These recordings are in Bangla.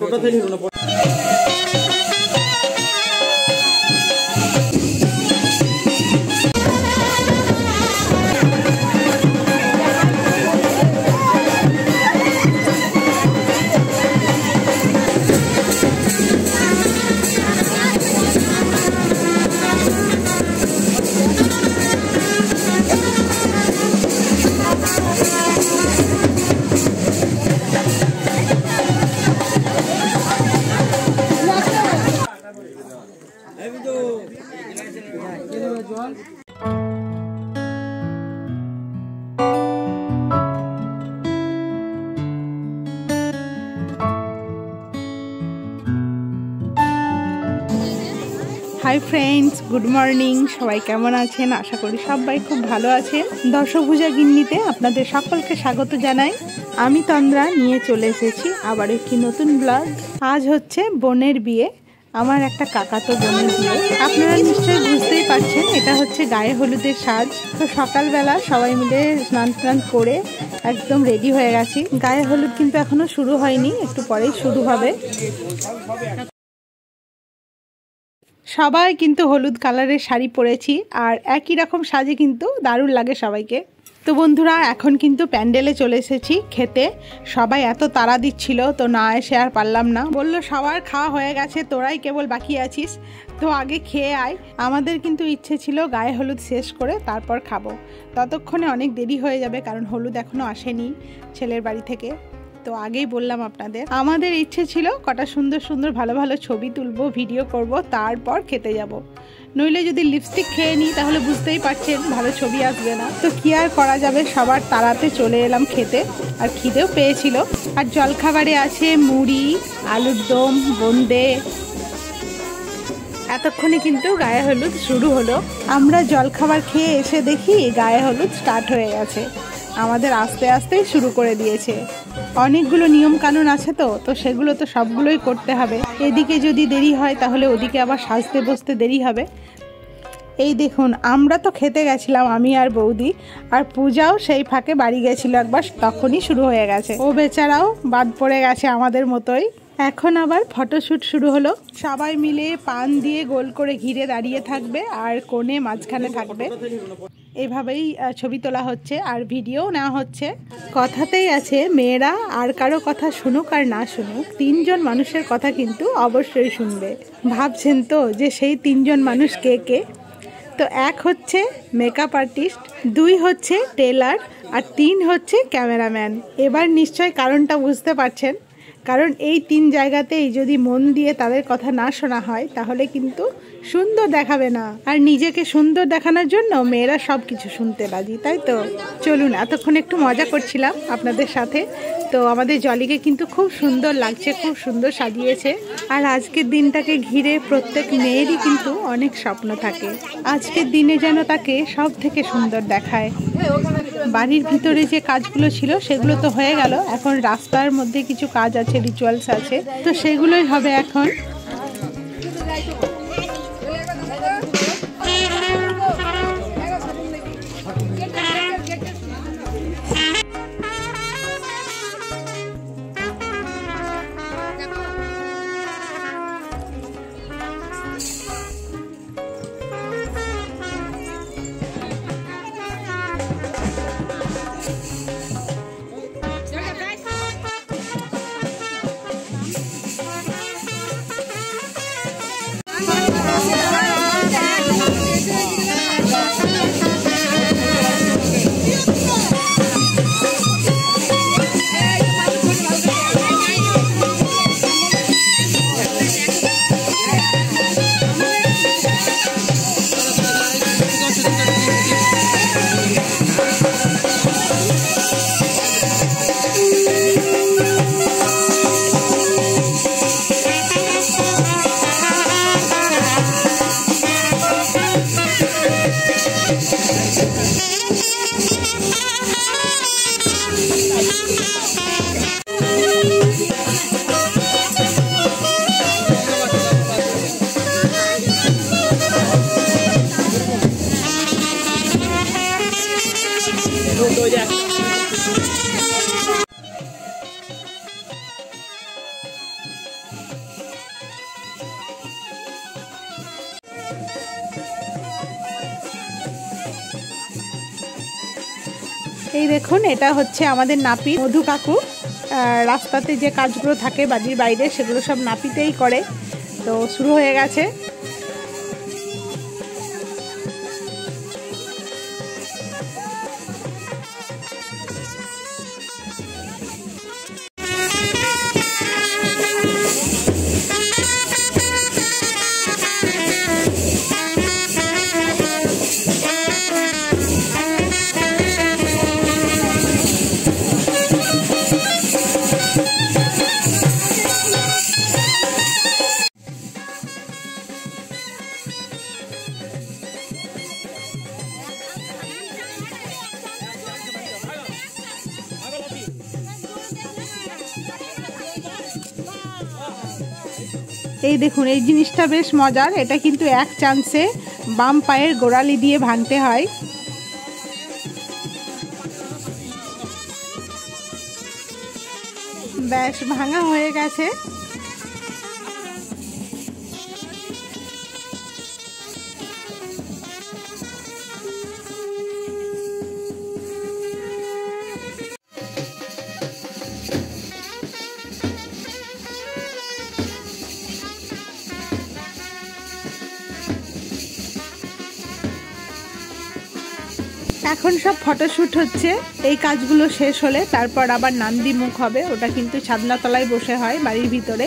ফটোটা থেকে নিল না। Hi friends, good morning. সবাই কেমন আছেন? আশা করি সবাই খুব ভালো আছেন। দশভুজা গিন্নিতে আপনাদের সকলকে স্বাগত জানাই। আমি তন্দ্রা নিয়ে চলে এসেছি আবার একটি নতুন ব্লগ। আজ হচ্ছে বোনের বিয়ে, আমার একটা কাকাতো বোনের বিয়ে। আপনারা নিশ্চয়ই বুঝতেই পারছেন এটা হচ্ছে গায়ে হলুদের সাজ। তো সকালবেলা সবাই মিলে স্নান টান করে একদম রেডি হয়ে গেছি। গায়ে হলুদ কিন্তু এখনো শুরু হয়নি, একটু পরেই শুরু হবে। সবাই কিন্তু হলুদ কালারের শাড়ি পরেছি আর একই রকম সাজে কিন্তু দারুণ লাগে সবাইকে। তো বন্ধুরা, এখন কিন্তু প্যান্ডেলে চলে এসেছি খেতে। সবাই এত তাড়া দিচ্ছিল, তো না এসে আর পারলাম না। বললো সবার খাওয়া হয়ে গেছে, তোরাই কেবল বাকি আছিস, তো আগে খেয়ে আয়। আমাদের কিন্তু ইচ্ছে ছিল গায়ে হলুদ শেষ করে তারপর খাবো। ততক্ষণে অনেক দেরি হয়ে যাবে, কারণ হলুদ এখনও আসেনি ছেলের বাড়ি থেকে। তো আগেই বললাম আপনাদের, আমাদের ইচ্ছে ছিল কটা সুন্দর সুন্দর ভালো ভালো ছবি তুলবো, ভিডিও করব, তারপর খেতে যাব। নইলে যদি লিপস্টিক খেয়ে নিই তাহলে বুঝতেই পারছেন ভালো ছবি আসবে না। তো কি আর করা যাবে, সবার তাড়াতে চলে এলাম খেতে। আর খিদেও পেয়েছিল। আর জলখাবারে আছে মুড়ি, আলুর দম, বোঁদে। এতক্ষণে কিন্তু গায়ে হলুদ শুরু হলো। আমরা জলখাবার খেয়ে এসে দেখি গায়ে হলুদ স্টার্ট হয়ে গেছে। আমাদের আস্তে আস্তেই শুরু করে দিয়েছে। অনেকগুলো নিয়ম কানুন আছে, তো সেগুলো তো সবগুলোই করতে হবে। এদিকে যদি দেরি হয় তাহলে ওদিকে আবার সাজতে বসতে দেরি হবে। এই দেখুন, আমরা তো খেতে গেছিলাম আমি আর বৌদি, আর পূজাও সেই ফাঁকে বাড়ি গেছিল একবার, তখনই শুরু হয়ে গেছে। ও বেচারাও বাদ পড়ে গেছে আমাদের মতোই। এখন আবার ফটোশ্যুট শুরু হলো। সবাই মিলে পান দিয়ে গোল করে ঘিরে দাঁড়িয়ে থাকবে আর কোণে মাঝখানে থাকবে। এভাবেই ছবি তোলা হচ্ছে আর ভিডিও নেওয়া হচ্ছে। কথাতেই আছে, মেয়েরা আর কারো কথা শুনুক আর না শুনুক, তিনজন মানুষের কথা কিন্তু অবশ্যই শুনবে। ভাবছেন তো যে সেই তিনজন মানুষ কে কে? তো এক হচ্ছে মেকআপ আর্টিস্ট, দুই হচ্ছে টেলার, আর তিন হচ্ছে ক্যামেরাম্যান। এবার নিশ্চয় কারণটা বুঝতে পারছেন, কারণ এই তিন জায়গাতেই যদি মন দিয়ে তাদের কথা না শোনা হয় তাহলে কিন্তু সুন্দর দেখাবে না। আর নিজেকে সুন্দর দেখানোর জন্য মেয়েরা সব কিছু শুনতে রাজি, তাই তো? চলুন, এতক্ষণ একটু মজা করছিলাম আপনাদের সাথে। তো আমাদের জলিকে কিন্তু খুব সুন্দর লাগছে, খুব সুন্দর সাজিয়েছে। আর আজকের দিনটাকে ঘিরে প্রত্যেক মেয়েরই কিন্তু অনেক স্বপ্ন থাকে, আজকের দিনে যেন তাকে সব থেকে সুন্দর দেখায়। বাড়ির ভিতরে যে কাজগুলো ছিল সেগুলো তো হয়ে গেল, এখন রাস্তার মধ্যে কিছু কাজ আছে, রিচুয়ালস আছে, তো সেগুলোই হবে এখন। এই দেখুন, এটা হচ্ছে আমাদের নাপিত মধু কাকু। রাস্তাতে যে কাজগুলো থাকে বাড়ির বাইরে সেগুলো সব নাপিতেই করে। তো শুরু হয়ে গেছে। এই দেখুন, এই জিনিসটা বেশ মজার। এটা কিন্তু এক চান্সে বাম পায়ের গোড়ালি দিয়ে ভাঙতে হয়। ব্যাস, ভাঙা হয়ে গেছে। এখন সব ফটোশ্যুট হচ্ছে। এই কাজগুলো শেষ হলে তারপর আবার নান্দি মুখ হবে। ওটা কিন্তু ছাদনাতলায় বসে হয় বাড়ির ভিতরে।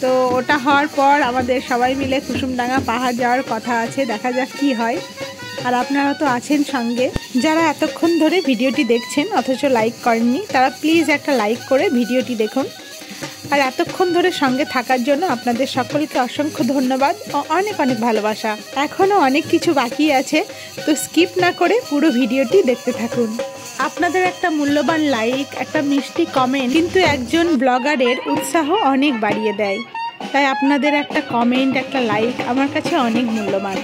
তো ওটা হওয়ার পর আমাদের সবাই মিলে কুসুমডাঙ্গা পাহাড় যাওয়ার কথা আছে। দেখা যাক কি হয়। আর আপনারা তো আছেন সঙ্গে। যারা এতক্ষণ ধরে ভিডিওটি দেখছেন অথচ লাইক করেননি, তারা প্লিজ একটা লাইক করে ভিডিওটি দেখুন। আর এতক্ষণ ধরে সঙ্গে থাকার জন্য আপনাদের সকলকে অসংখ্য ধন্যবাদ ও অনেক অনেক ভালোবাসা। এখনও অনেক কিছু বাকি আছে, তো স্কিপ না করে পুরো ভিডিওটি দেখতে থাকুন। আপনাদের একটা মূল্যবান লাইক, একটা মিষ্টি কমেন্ট কিন্তু একজন ব্লগারের উৎসাহ অনেক বাড়িয়ে দেয়। তাই আপনাদের একটা কমেন্ট, একটা লাইক আমার কাছে অনেক মূল্যবান।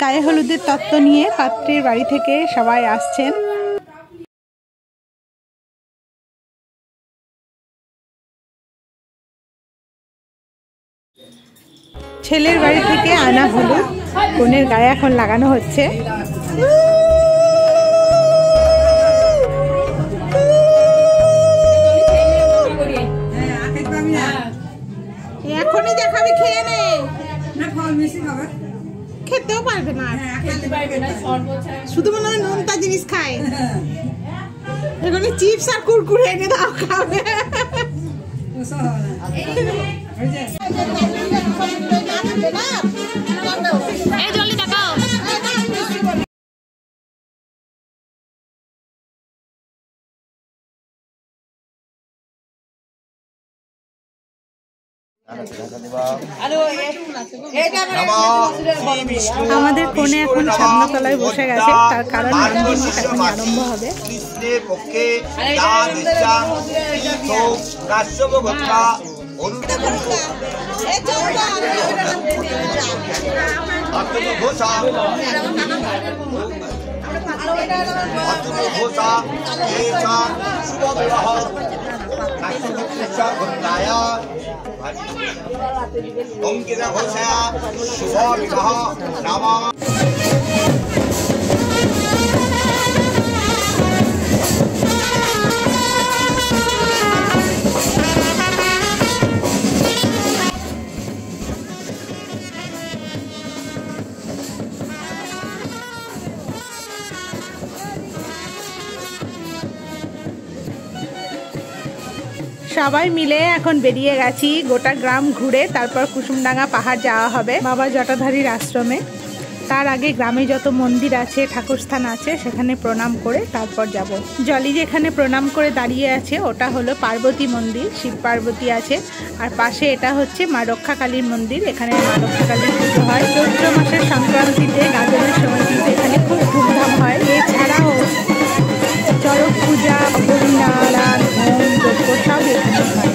গায়ে হলুদের তত্ত্ব নিয়ে পাত্রের বাড়ি থেকে সবাই আসছেন। ছেলের বাড়ি থেকে আনা হলুদ কনের গায়ে এখন লাগানো হচ্ছে। এখনই দেখাবি, খেয়ে নে। খেতেও পারবে না, শুধু মনে হয় নোনতা জিনিস খায়। এখানে চিপস আর কুরকুরে এনে দাও, খাবে। আমাদের কোণে এখন ছাদনাতলায় বসে গেছে, তার কারণ নান্দিমুখ এখন আরম্ভ হবে। অঙ্কিতা ঘোষা শুভ বিবাহ নাম। সবাই মিলে এখন বেরিয়ে গেছি, গোটা গ্রাম ঘুরে তারপর কুসুমডাঙ্গা পাহাড় যাওয়া হবে বাবা জটাধারীর আশ্রমে। তার আগে গ্রামে যত মন্দির আছে, ঠাকুরস্থান আছে, সেখানে প্রণাম করে তারপর যাব। জলি যেখানে প্রণাম করে দাঁড়িয়ে আছে ওটা হলো পার্বতী মন্দির, শিব পার্বতী আছে। আর পাশে এটা হচ্ছে মা রক্ষাকালীর মন্দির, এখানে মা রক্ষাকালীর পুজো হয়। চৈত্র মাসের সংক্রান্তিতে গাজনের সময় কিন্তু এখানে খুব ধুমধাম হয়। এছাড়াও চড়ক পূজা, হরিনারায়ণ, হোম, যজ্ঞ সব এখানে হয়।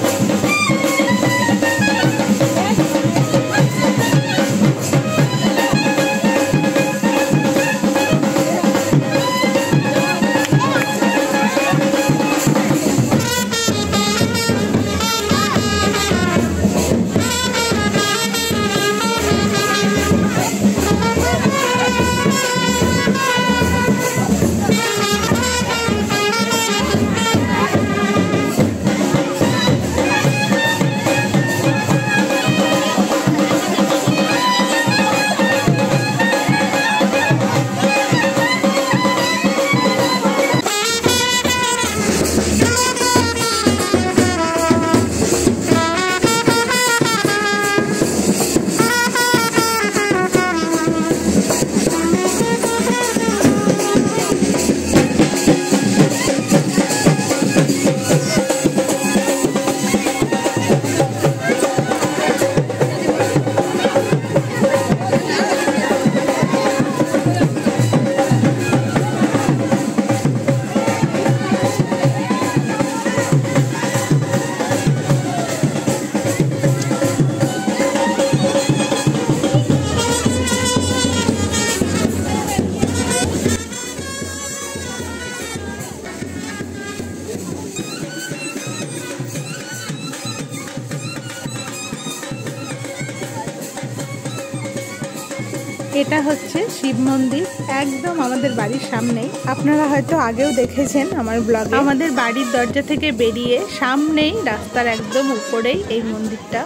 এটা হচ্ছে শিব মন্দির, একদম আমাদের বাড়ির সামনেই। আপনারা হয়তো আগেও দেখেছেন আমার ব্লগে। আমাদের বাড়ির দরজা থেকে বেরিয়ে সামনেই, রাস্তার একদম উপরেই এই মন্দিরটা।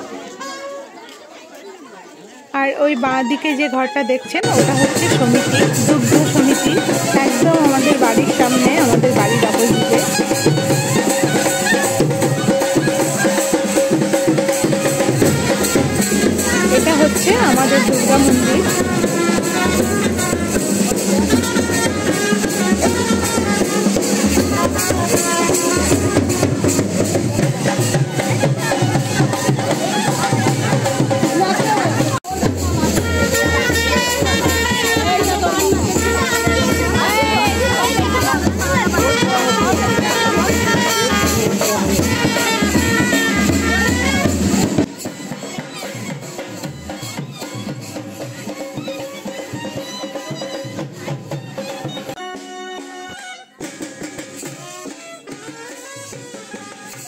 আর ওই বাঁ দিকে যে ঘরটা দেখছেন ওটা হচ্ছে সমিতি, দুগ্ধ সমিতি, একদম আমাদের বাড়ির সামনে, আমাদের বাড়ির অপোজিটে। এটা হচ্ছে আমাদের দুর্গা মন্দির।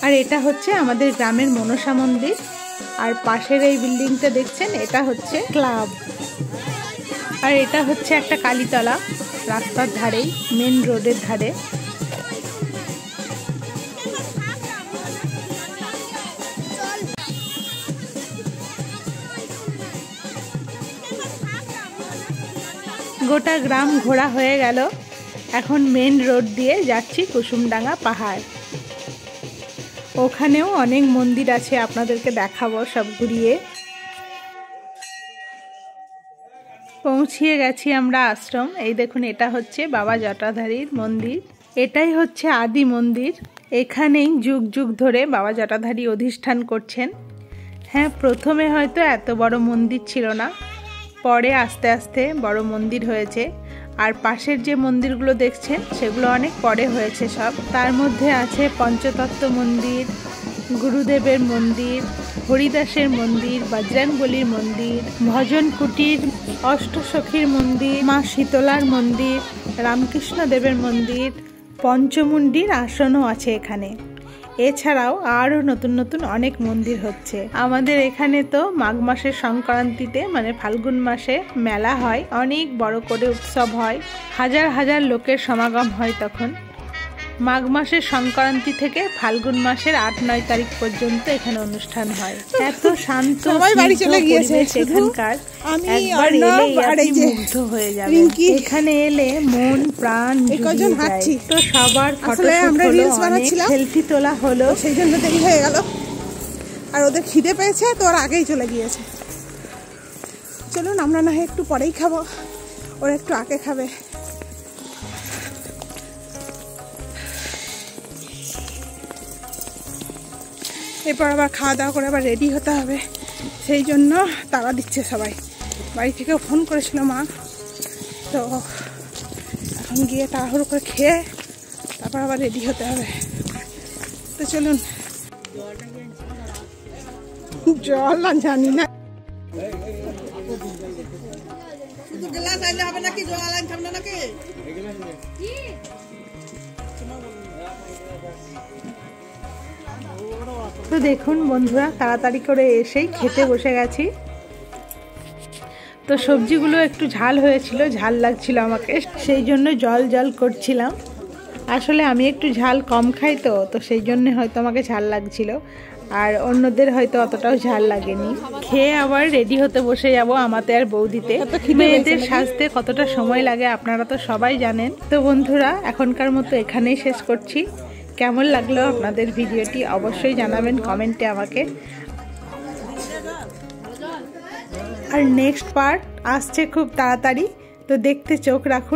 আর এটা হচ্ছে আমাদের গ্রামের মনসা মন্দির। আর পাশের এই বিল্ডিংটা দেখছেন, এটা হচ্ছে ক্লাব। আর এটা হচ্ছে একটা কালীতলা, রাস্তার ধারেই, মেন রোডের ধারে। গোটা গ্রাম ঘোরা হয়ে গেল, এখন মেন রোড দিয়ে যাচ্ছি কুসুমডাঙ্গা পাহাড়। ওখানেও অনেক মন্দির আছে, আপনাদেরকে দেখাবো সব ঘুরিয়ে। পৌঁছিয়ে গেছি আমরা আশ্রম। এই দেখুন, এটা হচ্ছে বাবা জটাধারীর মন্দির। এটাই হচ্ছে আদি মন্দির। এখানেই যুগ যুগ ধরে বাবা জটাধারী অধিষ্ঠান করছেন। হ্যাঁ, প্রথমে হয়তো এত বড় মন্দির ছিল না, পরে আস্তে আস্তে বড় মন্দির হয়েছে। আর পাশের যে মন্দিরগুলো দেখছেন সেগুলো অনেক পরে হয়েছে সব। তার মধ্যে আছে পঞ্চতত্ত্ব মন্দির, গুরুদেবের মন্দির, হরিদাসের মন্দির, বজরংবলীর মন্দির, ভজন কুটির, অষ্টসখীর মন্দির, মা শীতলার মন্দির, রামকৃষ্ণ দেবের মন্দির, পঞ্চমুণ্ডির আসনও আছে এখানে। এছাড়াও আরও নতুন নতুন অনেক মন্দির হচ্ছে। আমাদের এখানে তো মাঘ মাসের সংক্রান্তিতে, মানে ফাল্গুন মাসে মেলা হয়, অনেক বড় করে উৎসব হয়, হাজার হাজার লোকের সমাগম হয় তখন। মাঘ মাসের সংক্রান্তি থেকে ফাল্গুন মাসের 8-9 তারিখ পর্যন্ত এখানে অনুষ্ঠান হয়। এত শান্ত সবাই বাড়ি চলে গিয়েছে, এখানকার একবার এলেই আপনি মুগ্ধ হয়ে যাবেন। এখানে এলে মন প্রাণ জুড়িয়ে যায়। তো সবার ফটো আমরা রিলস বানাচ্ছিলাম, সেলফি তোলা হলো, সেই জন্য দেরি হয়ে গেল। আর ওদের খিদে পেয়েছে তো ওরা আগেই চলে গিয়েছে। চলুন আমরা না হয় একটু পরেই খাবো, ওরা একটু আগে খাবে। এরপর আবার খাওয়া দাওয়া করে আবার রেডি হতে হবে, সেই জন্য তাড়া দিচ্ছে সবাই। বাড়ি থেকেও ফোন করেছিল মা, তো এখন গিয়ে তাড়াহুড়ো করে খেয়ে তারপর আবার রেডি হতে হবে। তো চলুন। জল না জানি না, হবে নাকি জল আনতাম না নাকি? তো দেখুন বন্ধুরা, তাড়াতাড়ি করে এসেই খেতে বসে গেছি। তো সবজিগুলো একটু ঝাল হয়েছিল, ঝাল লাগছিল আমাকে, সেই জন্য জল জল করছিলাম। আসলে আমি একটু ঝাল কম খাই, তো সেই জন্য হয়তো আমাকে ঝাল লাগছিল, আর অন্যদের হয়তো অতটাও ঝাল লাগেনি। খেয়ে আবার রেডি হতে বসে যাব আমাদের আর বৌদিতে। মেয়েদের সাজতে কতটা সময় লাগে আপনারা তো সবাই জানেন। তো বন্ধুরা, এখনকার মতো এখানেই শেষ করছি। কেমন লাগলো আপনাদের ভিডিওটি অবশ্যই জানাবেন কমেন্টে আমাকে। আর নেক্সট পার্ট আসছে খুব তাড়াতাড়ি, তো দেখতে চোখ রাখুন।